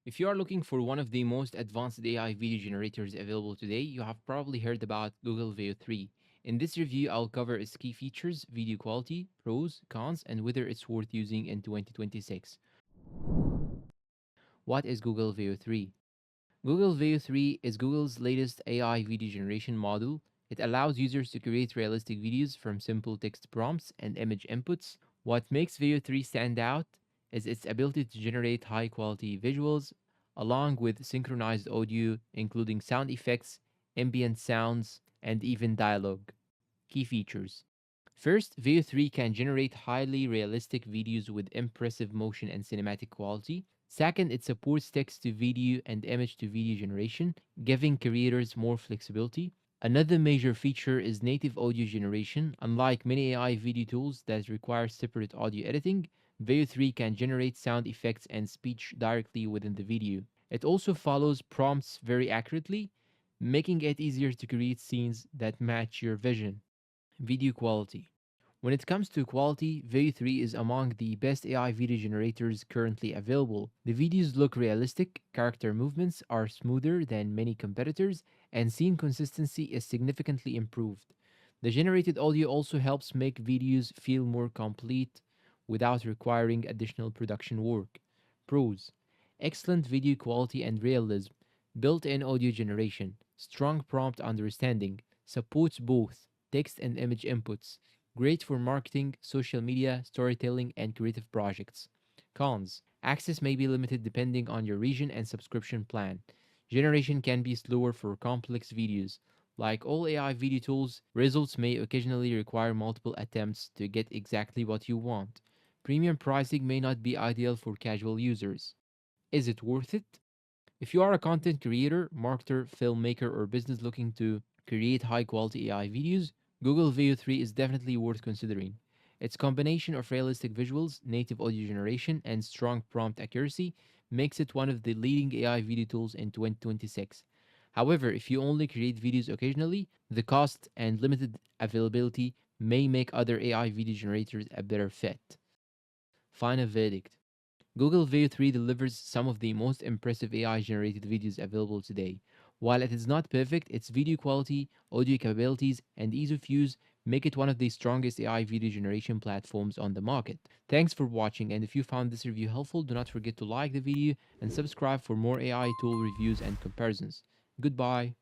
If you are looking for one of the most advanced AI video generators available today, you have probably heard about Google Veo 3. In this review, I'll cover its key features, video quality, pros, cons, and whether it's worth using in 2026. What is Google Veo 3? Google Veo 3 is Google's latest AI video generation module. It allows users to create realistic videos from simple text prompts and image inputs. What makes Veo 3 stand out is its ability to generate high quality visuals along with synchronized audio, including sound effects, ambient sounds, and even dialogue. Key features. First, Veo 3 can generate highly realistic videos with impressive motion and cinematic quality. Second, it supports text to video and image to video generation, giving creators more flexibility. Another major feature is native audio generation. Unlike many AI video tools that require separate audio editing, Veo 3 can generate sound effects and speech directly within the video. It also follows prompts very accurately, making it easier to create scenes that match your vision. Video quality. When it comes to quality, Veo 3 is among the best AI video generators currently available. The videos look realistic, character movements are smoother than many competitors, and scene consistency is significantly improved. The generated audio also helps make videos feel more complete without requiring additional production work. Pros: excellent video quality and realism, built in audio generation, strong prompt understanding, supports both text and image inputs. Great for marketing, social media, storytelling, and creative projects. Cons: access may be limited depending on your region and subscription plan. Generation can be slower for complex videos. Like all AI video tools, results may occasionally require multiple attempts to get exactly what you want. Premium pricing may not be ideal for casual users. Is it worth it? If you are a content creator, marketer, filmmaker, or business looking to create high quality AI videos, Google Veo 3 is definitely worth considering. Its combination of realistic visuals, native audio generation, and strong prompt accuracy makes it one of the leading AI video tools in 2026. However, if you only create videos occasionally, the cost and limited availability may make other AI video generators a better fit. Final verdict: Google Veo 3 delivers some of the most impressive AI generated videos available today. While it is not perfect, its video quality, audio capabilities, and ease of use make it one of the strongest AI video generation platforms on the market. Thanks for watching, and if you found this review helpful, do not forget to like the video and subscribe for more AI tool reviews and comparisons. Goodbye.